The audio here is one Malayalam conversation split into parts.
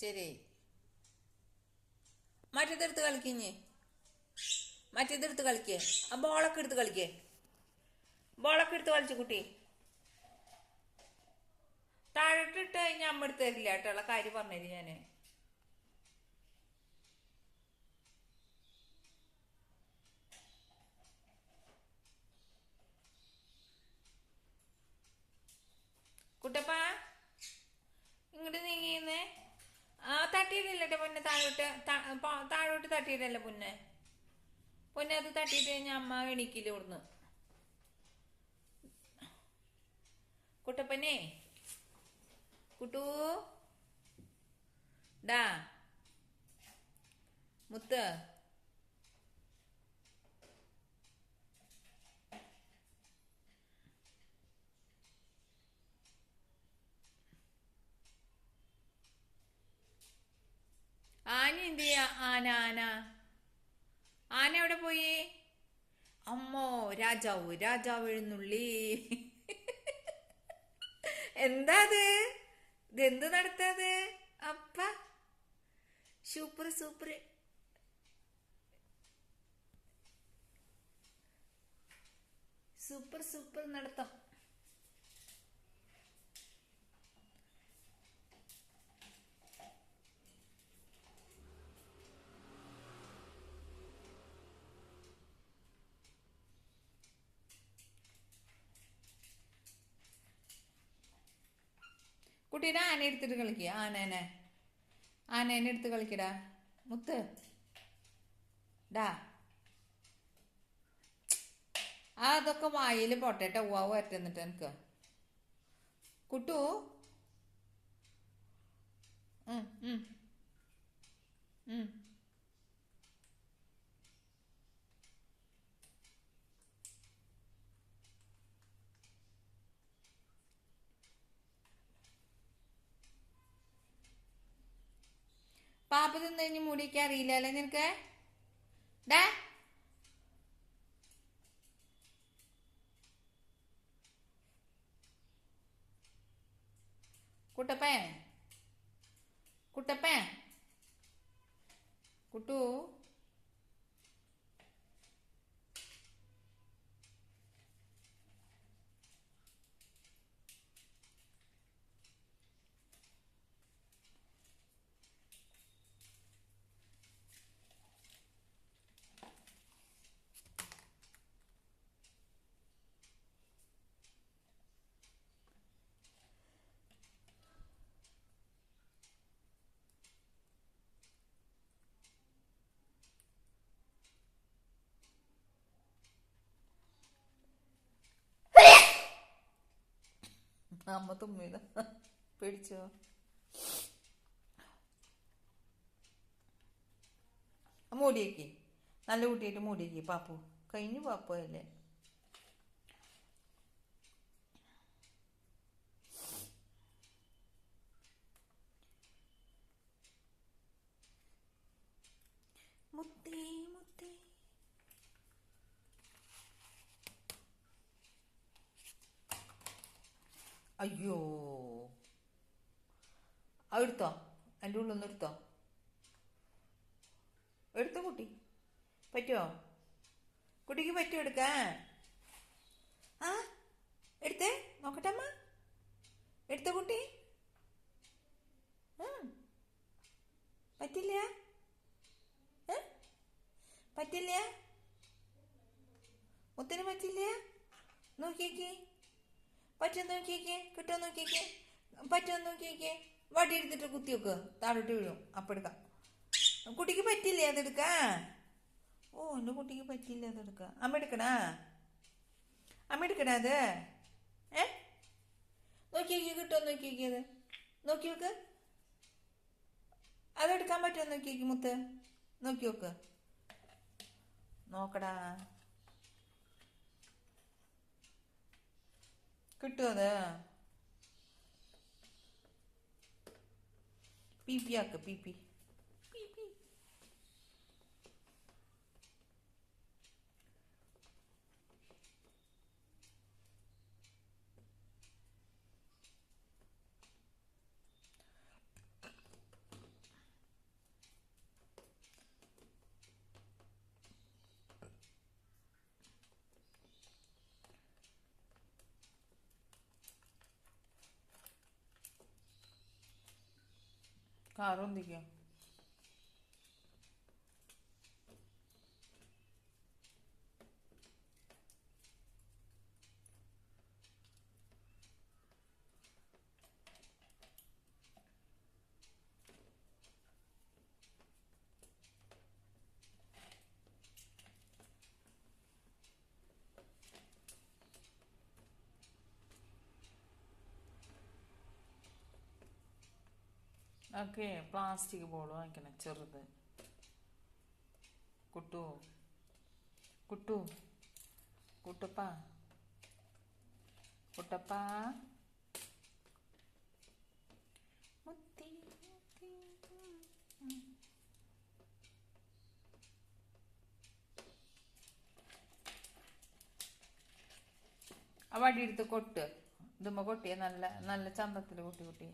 ശരി. മറ്റേതെടുത്ത് കളിക്കഞ്ഞ്. മറ്റേതെടുത്ത് കളിക്കേ. ആ ബോളൊക്കെ എടുത്ത് കളിക്കേ. ബോളൊക്കെ എടുത്ത് കളിച്ചു കുട്ടി. താഴോട്ടിട്ട് കഴിഞ്ഞാൽ അമ്മ എടുത്ത് തരില്ല കേട്ടോ. കാര്യം പറഞ്ഞത് ഞാന്. കുട്ടപ്പാ ഇങ്ങോട്ട് നീങ്ങിന്നേ. ആ തട്ടിയിട്ടില്ലട്ടെ പൊന്നെ. താഴോട്ട് തട്ടിയിട്ടല്ല പൊന്നെ. പൊന്നെ അത് തട്ടിയിട്ട് കഴിഞ്ഞാൽ അമ്മ എണീക്കില്ല ഇവിടുന്ന്. കുട്ടപ്പനെ കുട്ടൂ ഡാ മുത്ത്. ആന എന്ത് ചെയ്യാ? ആന ആന ആന എവിടെ പോയി? അമ്മോ രാജാവ് എഴുന്നള്ളി. എന്താ അത്? ഇതെന്ത് നടത്താത്? അപ്പ സൂപ്പർ സൂപ്പർ. സൂപ്പർ സൂപ്പർ നടത്തം. കുട്ടീനെ ആന എടുത്തിട്ട് കളിക്കുക. ആനേനെ എടുത്ത് കളിക്കടാ മുത്ത്. ഡാ അതൊക്കെ വായിൽ പൊട്ടേട്ട ഉവാവ് വരട്ടെന്നിട്ട് എനിക്ക്. കുട്ടു പാപ്പ തിന്നു കഴിഞ്ഞ് മൂടിക്കാൻ അറിയില്ലല്ലേ നിനക്ക്? ഡാ കുട്ടപ്പേ കുട്ടപ്പേ കുട്ടു. അമ്മ തുമ്മിത പേടിച്ചോ? മൂടിയേക്ക്. നല്ല കുട്ടിയായിട്ട് മൂടിയേക്ക്. പാപ്പു കഴിഞ്ഞു. പാപ്പു അല്ലേ? മുത്തേ മുത്തേ. അയ്യോ എടുത്തോ. എൻ്റെ ഉള്ളിൽ നിന്ന് എടുത്തോ കുട്ടി. പറ്റുമോ? കുട്ടിക്ക് പറ്റുമോ എടുക്കാൻ? ആ എടുത്തേ നോക്കട്ടെ അമ്മ. എടുത്ത കുട്ടി. പറ്റില്ല. പറ്റില്ല. മുത്തിന് പറ്റില്ല. നോക്കിയേക്ക്. പറ്റുമോ നോക്കിയേക്ക്. കിട്ടുമോ നോക്കിയേക്ക്. പറ്റുമോ നോക്കിയേക്ക്. വടി എടുത്തിട്ട് കുത്തി വെക്കുക. താഴോട്ട് വീഴും. അപ്പം എടുക്കാം. കുട്ടിക്ക് പറ്റില്ലേ അതെടുക്കാൻ? ഓ എൻ്റെ കുട്ടിക്ക് പറ്റില്ല അതെടുക്കാം. അമ്മ എടുക്കണ അത്. നോക്കിയേക്ക്. കിട്ടുമോ നോക്കിയേക്ക്. അത് നോക്കി നോക്ക്. അതെടുക്കാൻ പറ്റുമോ നോക്കിയേക്ക് മുത്ത്. നോക്കി നോക്ക്. നോക്കടാ. കിട്ടുമോ അത്? പി ആക്ക്. പി കാറൊന്നിക്കാം. ഓക്കെ, പ്ലാസ്റ്റിക് ബോൾ വാങ്ങിക്കണം ചെറുത്. കുട്ടു കുട്ടു കുട്ടപ്പ കുട്ടപ്പ മുത്തി മുത്തി. ആ വടി എടുത്ത് കൊട്ട്. ഇതുമ്മ കൊട്ടിയ നല്ല നല്ല ചന്തത്തിൽ കൊട്ടി കൊട്ടി.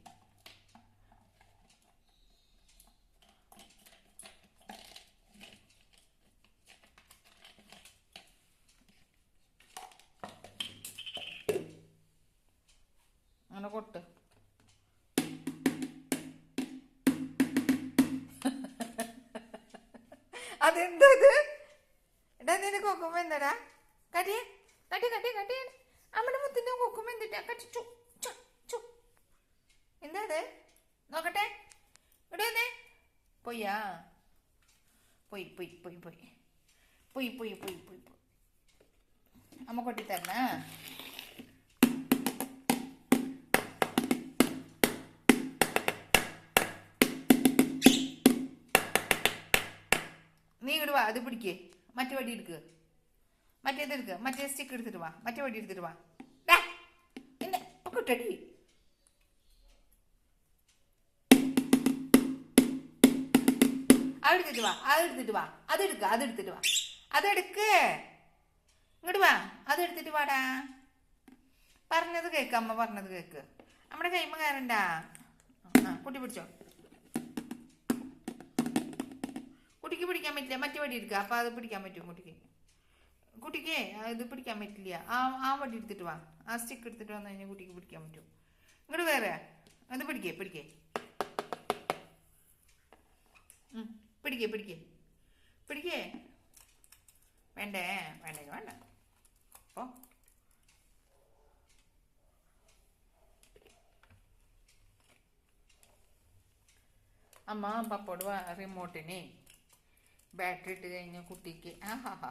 അങ്ങനെ കൊട്ട്. അതെന്താ ഇത്? എടാ നിനക്ക് കൊക്കുമ്പോ എന്താടാ? കട്ടിയേ കട്ടി കട്ടി കട്ടി. അമ്മയുടെ മുത്തിന്റെ കൊക്കുമ്പോ എന്തിട്ടാ? കട്ടിച്ചു എന്താ അത്? നോക്കട്ടെ. ഇവിടെ വന്നേ. പൊയ്യാ പൊയ് പൊയ് പൊയ് പൊയ് പൊയ് പൊയ് പൊയ് പൊയ് പൊയ്. അമ്മ കൊട്ടിത്തരണ. നീ ഇങ്ങോട്ട് വാ. അത് പിടിക്കേ. മറ്റേ വടി എടുക്കുക. മറ്റേത് എടുക്കുക. മറ്റേ സ്റ്റിക്ക് എടുത്തിട്ട് വാ. മറ്റേ വടി എടുത്തിട്ട് വാ. കിട്ടടി. അതെടുത്തിട്ട് വാ. അതെടുത്തിട്ട് വാ. അതെടുക്ക. അതെടുത്തിട്ട് വാ. അതെടുക്ക്. ഇങ്ങോട്ട് വാ. അതെടുത്തിട്ട് വാടാ. പറഞ്ഞത് കേക്ക്. അമ്മ പറഞ്ഞത് കേക്ക്. നമ്മുടെ കൈമ കയറണ്ടാ. കുട്ടി പിടിച്ചോ. കുട്ടിക്ക് പിടിക്കാൻ പറ്റില്ല. മറ്റേ വടി എടുക്കുക. അപ്പൊ അത് പിടിക്കാൻ പറ്റും കുട്ടിക്ക്. കുട്ടിക്ക് ഇത് പിടിക്കാൻ പറ്റില്ല. ആ വടി എടുത്തിട്ട് വാ. ആ സ്റ്റിക്ക് എടുത്തിട്ട് വന്നു കഴിഞ്ഞാൽ കുട്ടിക്ക് പിടിക്കാൻ പറ്റും. ഇങ്ങോട്ട് വേറെ അത് പിടിക്കേ പിടിക്കേ പിടിക്കേ പിടിക്കേ പിടിക്കേ. വേണ്ടേ വേണ്ടേ വേണ്ട. ഓ അമ്മ പപ്പോട് റിമോട്ടിന് ബാറ്ററി ഇട്ട് കഴിഞ്ഞ കുട്ടിക്ക് ആഹാ.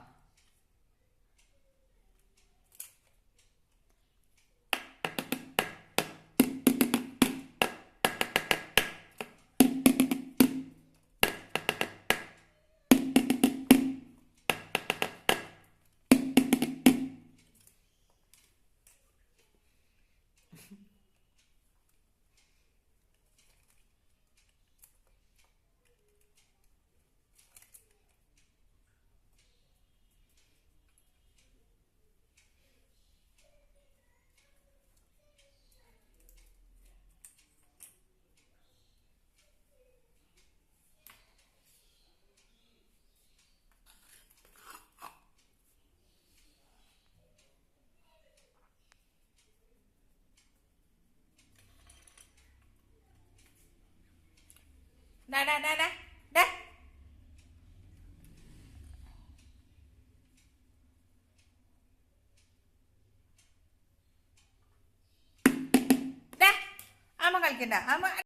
Da da da da da. Da. Ama കളിക്കണ്ട. അമ്മ